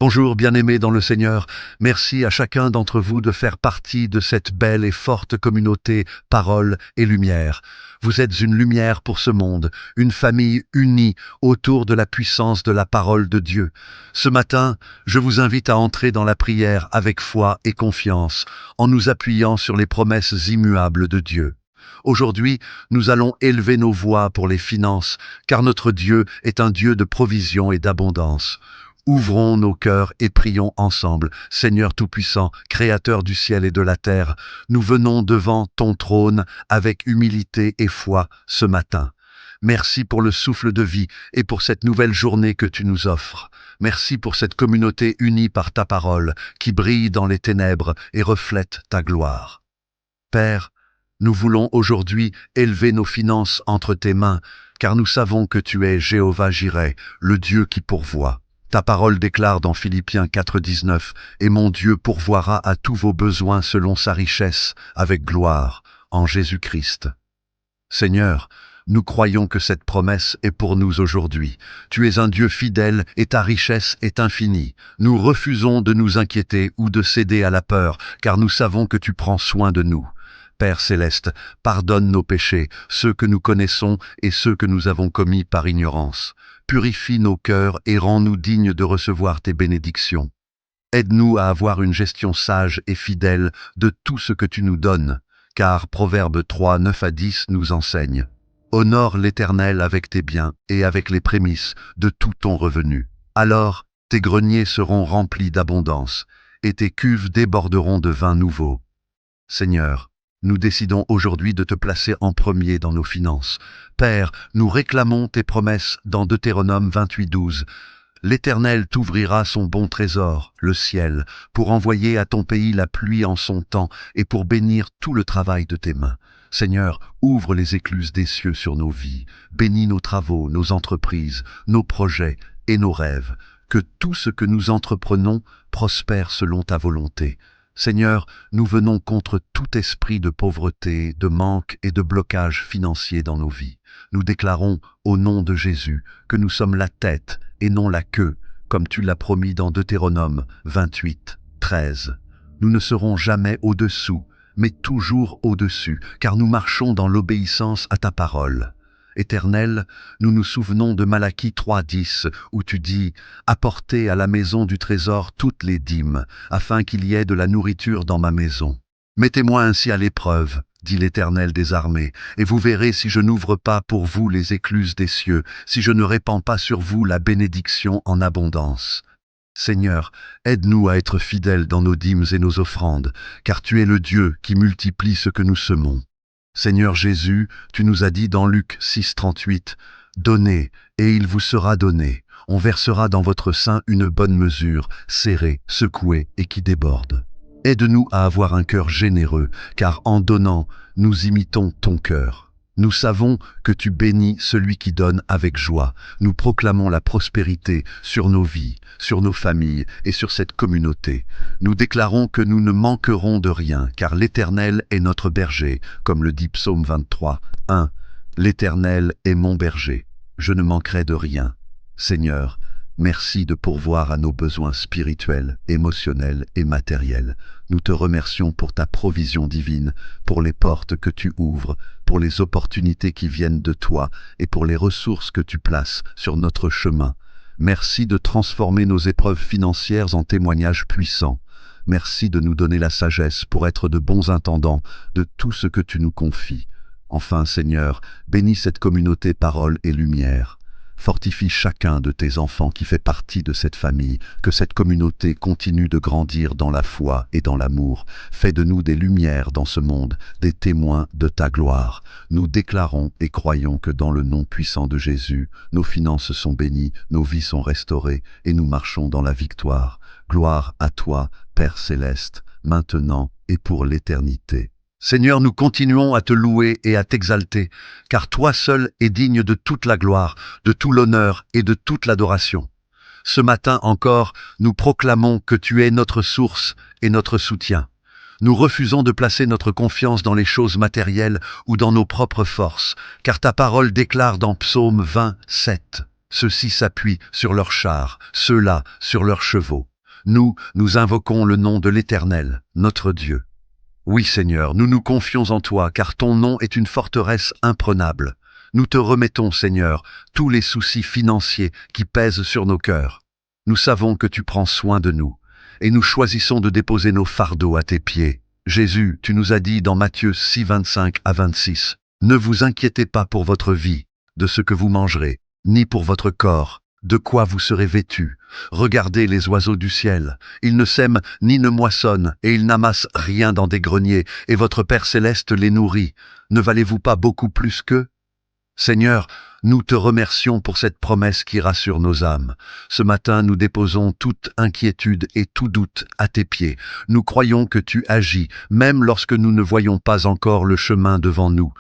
Bonjour bien-aimés dans le Seigneur, merci à chacun d'entre vous de faire partie de cette belle et forte communauté Parole et Lumière. Vous êtes une lumière pour ce monde, une famille unie autour de la puissance de la parole de Dieu. Ce matin, je vous invite à entrer dans la prière avec foi et confiance, en nous appuyant sur les promesses immuables de Dieu. Aujourd'hui, nous allons élever nos voix pour les finances, car notre Dieu est un Dieu de provision et d'abondance. Ouvrons nos cœurs et prions ensemble. Seigneur Tout-Puissant, Créateur du ciel et de la terre, nous venons devant ton trône avec humilité et foi ce matin. Merci pour le souffle de vie et pour cette nouvelle journée que tu nous offres. Merci pour cette communauté unie par ta parole, qui brille dans les ténèbres et reflète ta gloire. Père, nous voulons aujourd'hui élever nos finances entre tes mains, car nous savons que tu es Jéhovah Jireh, le Dieu qui pourvoit. Ta parole déclare dans Philippiens 4,19 « Et mon Dieu pourvoira à tous vos besoins selon sa richesse, avec gloire, en Jésus-Christ. » Seigneur, nous croyons que cette promesse est pour nous aujourd'hui. Tu es un Dieu fidèle et ta richesse est infinie. Nous refusons de nous inquiéter ou de céder à la peur, car nous savons que tu prends soin de nous. Père céleste, pardonne nos péchés, ceux que nous connaissons et ceux que nous avons commis par ignorance. Purifie nos cœurs et rends-nous dignes de recevoir tes bénédictions. Aide-nous à avoir une gestion sage et fidèle de tout ce que tu nous donnes, car Proverbe 3, 9 à 10 nous enseigne. Honore l'Éternel avec tes biens et avec les prémices de tout ton revenu. Alors, tes greniers seront remplis d'abondance, et tes cuves déborderont de vin nouveau. Seigneur, nous décidons aujourd'hui de te placer en premier dans nos finances. Père, nous réclamons tes promesses dans Deutéronome 28:12. L'Éternel t'ouvrira son bon trésor, le ciel, pour envoyer à ton pays la pluie en son temps et pour bénir tout le travail de tes mains. Seigneur, ouvre les écluses des cieux sur nos vies, bénis nos travaux, nos entreprises, nos projets et nos rêves. Que tout ce que nous entreprenons prospère selon ta volonté. Seigneur, nous venons contre tout esprit de pauvreté, de manque et de blocage financier dans nos vies. Nous déclarons, au nom de Jésus, que nous sommes la tête et non la queue, comme tu l'as promis dans Deutéronome 28:13. Nous ne serons jamais au-dessous, mais toujours au-dessus, car nous marchons dans l'obéissance à ta parole. Éternel, nous nous souvenons de Malachie 3:10, où tu dis « Apportez à la maison du trésor toutes les dîmes, afin qu'il y ait de la nourriture dans ma maison. Mettez-moi ainsi à l'épreuve, dit l'Éternel des armées, et vous verrez si je n'ouvre pas pour vous les écluses des cieux, si je ne répands pas sur vous la bénédiction en abondance. » Seigneur, aide-nous à être fidèles dans nos dîmes et nos offrandes, car tu es le Dieu qui multiplie ce que nous semons. Seigneur Jésus, tu nous as dit dans Luc 6:38, « Donnez, et il vous sera donné. On versera dans votre sein une bonne mesure, serrée, secouée et qui déborde. » Aide-nous à avoir un cœur généreux, car en donnant, nous imitons ton cœur. Nous savons que tu bénis celui qui donne avec joie. Nous proclamons la prospérité sur nos vies, sur nos familles et sur cette communauté. Nous déclarons que nous ne manquerons de rien, car l'Éternel est notre berger, comme le dit Psaume 23:1. L'Éternel est mon berger, je ne manquerai de rien. Seigneur, merci de pourvoir à nos besoins spirituels, émotionnels et matériels. Nous te remercions pour ta provision divine, pour les portes que tu ouvres, pour les opportunités qui viennent de toi et pour les ressources que tu places sur notre chemin. Merci de transformer nos épreuves financières en témoignages puissants. Merci de nous donner la sagesse pour être de bons intendants de tout ce que tu nous confies. Enfin, Seigneur, bénis cette communauté Parole et Lumière. Fortifie chacun de tes enfants qui fait partie de cette famille, que cette communauté continue de grandir dans la foi et dans l'amour. Fais de nous des lumières dans ce monde, des témoins de ta gloire. Nous déclarons et croyons que dans le nom puissant de Jésus, nos finances sont bénies, nos vies sont restaurées et nous marchons dans la victoire. Gloire à toi, Père céleste, maintenant et pour l'éternité. Seigneur, nous continuons à te louer et à t'exalter, car toi seul es digne de toute la gloire, de tout l'honneur et de toute l'adoration. Ce matin encore, nous proclamons que tu es notre source et notre soutien. Nous refusons de placer notre confiance dans les choses matérielles ou dans nos propres forces, car ta parole déclare dans Psaume 27 Ceux-ci s'appuient sur leurs chars, ceux-là sur leurs chevaux. Nous invoquons le nom de l'Éternel, notre Dieu. Oui Seigneur, nous nous confions en toi, car ton nom est une forteresse imprenable. Nous te remettons, Seigneur, tous les soucis financiers qui pèsent sur nos cœurs. Nous savons que tu prends soin de nous, et nous choisissons de déposer nos fardeaux à tes pieds. Jésus, tu nous as dit dans Matthieu 6, 25 à 26, « Ne vous inquiétez pas pour votre vie, de ce que vous mangerez, ni pour votre corps, de quoi vous serez vêtus. Regardez les oiseaux du ciel, ils ne sèment ni ne moissonnent, et ils n'amassent rien dans des greniers, et votre Père céleste les nourrit. Ne valez-vous pas beaucoup plus qu'eux ? Seigneur, nous te remercions pour cette promesse qui rassure nos âmes. Ce matin, nous déposons toute inquiétude et tout doute à tes pieds. Nous croyons que tu agis, même lorsque nous ne voyons pas encore le chemin devant nous.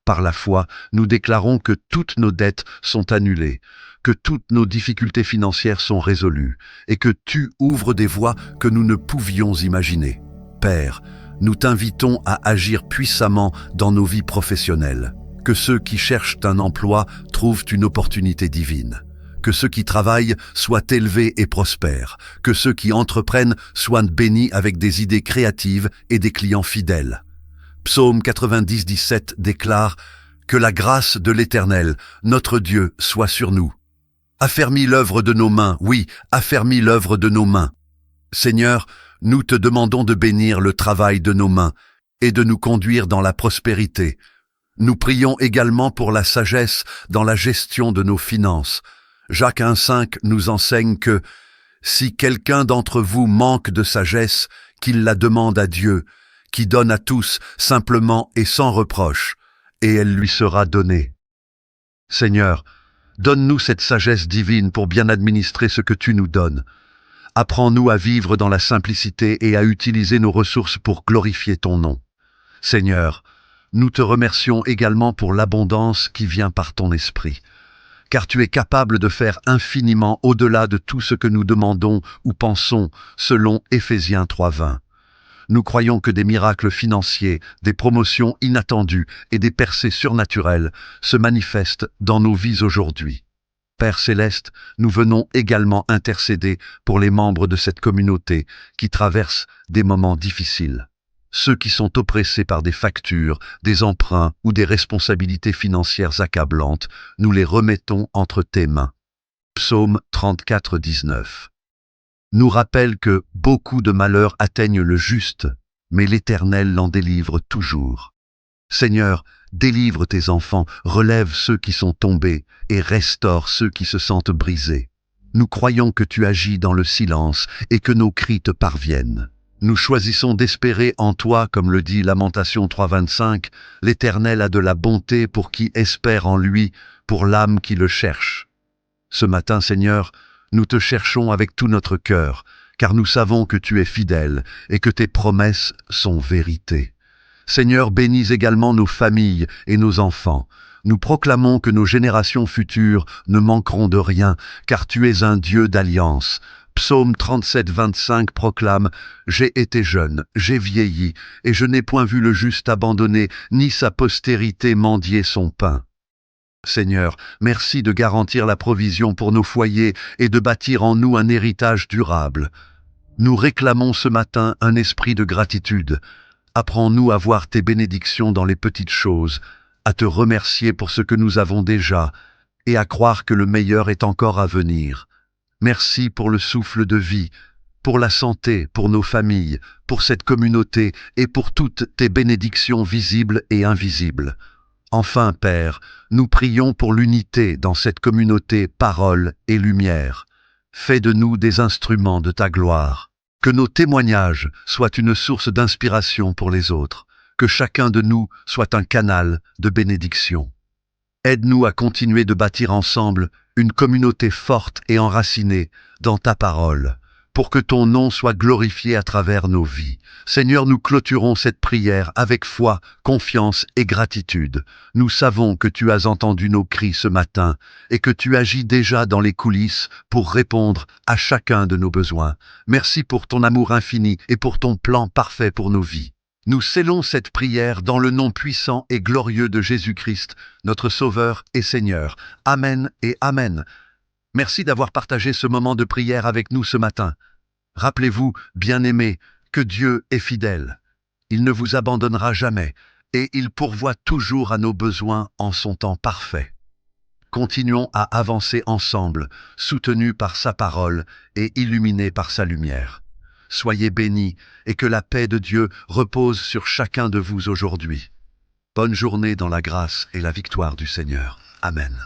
Par la foi, nous déclarons que toutes nos dettes sont annulées, que toutes nos difficultés financières sont résolues, et que tu ouvres des voies que nous ne pouvions imaginer. Père, nous t'invitons à agir puissamment dans nos vies professionnelles. Que ceux qui cherchent un emploi trouvent une opportunité divine. Que ceux qui travaillent soient élevés et prospèrent. Que ceux qui entreprennent soient bénis avec des idées créatives et des clients fidèles. Psaume 90, 17 déclare « Que la grâce de l'Éternel, notre Dieu, soit sur nous. Affermis l'œuvre de nos mains, oui, affermis l'œuvre de nos mains. Seigneur, nous te demandons de bénir le travail de nos mains et de nous conduire dans la prospérité. Nous prions également pour la sagesse dans la gestion de nos finances. Jacques 1,5 nous enseigne que « Si quelqu'un d'entre vous manque de sagesse, qu'il la demande à Dieu, qui donne à tous simplement et sans reproche, et elle lui sera donnée. » Seigneur, donne-nous cette sagesse divine pour bien administrer ce que tu nous donnes. Apprends-nous à vivre dans la simplicité et à utiliser nos ressources pour glorifier ton nom. Seigneur, nous te remercions également pour l'abondance qui vient par ton esprit, car tu es capable de faire infiniment au-delà de tout ce que nous demandons ou pensons, selon Éphésiens 3:20. Nous croyons que des miracles financiers, des promotions inattendues et des percées surnaturelles se manifestent dans nos vies aujourd'hui. Père céleste, nous venons également intercéder pour les membres de cette communauté qui traversent des moments difficiles. Ceux qui sont oppressés par des factures, des emprunts ou des responsabilités financières accablantes, nous les remettons entre tes mains. Psaume 34, 19 nous rappelle que beaucoup de malheurs atteignent le juste, mais l'Éternel l'en délivre toujours. Seigneur, délivre tes enfants, relève ceux qui sont tombés et restaure ceux qui se sentent brisés. Nous croyons que tu agis dans le silence et que nos cris te parviennent. Nous choisissons d'espérer en toi, comme le dit Lamentation 3:25, « L'Éternel a de la bonté pour qui espère en lui, pour l'âme qui le cherche. » Ce matin, Seigneur, nous te cherchons avec tout notre cœur, car nous savons que tu es fidèle et que tes promesses sont vérité. Seigneur, bénis également nos familles et nos enfants. Nous proclamons que nos générations futures ne manqueront de rien, car tu es un Dieu d'alliance. Psaume 37, 25 proclame « J'ai été jeune, j'ai vieilli, et je n'ai point vu le juste abandonné, ni sa postérité mendier son pain. » Seigneur, merci de garantir la provision pour nos foyers et de bâtir en nous un héritage durable. Nous réclamons ce matin un esprit de gratitude. Apprends-nous à voir tes bénédictions dans les petites choses, à te remercier pour ce que nous avons déjà et à croire que le meilleur est encore à venir. Merci pour le souffle de vie, pour la santé, pour nos familles, pour cette communauté et pour toutes tes bénédictions visibles et invisibles. Enfin, Père, nous prions pour l'unité dans cette communauté parole et lumière. Fais de nous des instruments de ta gloire. Que nos témoignages soient une source d'inspiration pour les autres. Que chacun de nous soit un canal de bénédiction. Aide-nous à continuer de bâtir ensemble une communauté forte et enracinée dans ta parole, pour que ton nom soit glorifié à travers nos vies. Seigneur, nous clôturons cette prière avec foi, confiance et gratitude. Nous savons que tu as entendu nos cris ce matin et que tu agis déjà dans les coulisses pour répondre à chacun de nos besoins. Merci pour ton amour infini et pour ton plan parfait pour nos vies. Nous scellons cette prière dans le nom puissant et glorieux de Jésus-Christ, notre Sauveur et Seigneur. Amen et Amen. Merci d'avoir partagé ce moment de prière avec nous ce matin. Rappelez-vous, bien-aimés, que Dieu est fidèle. Il ne vous abandonnera jamais et il pourvoit toujours à nos besoins en son temps parfait. Continuons à avancer ensemble, soutenus par sa parole et illuminés par sa lumière. Soyez bénis et que la paix de Dieu repose sur chacun de vous aujourd'hui. Bonne journée dans la grâce et la victoire du Seigneur. Amen.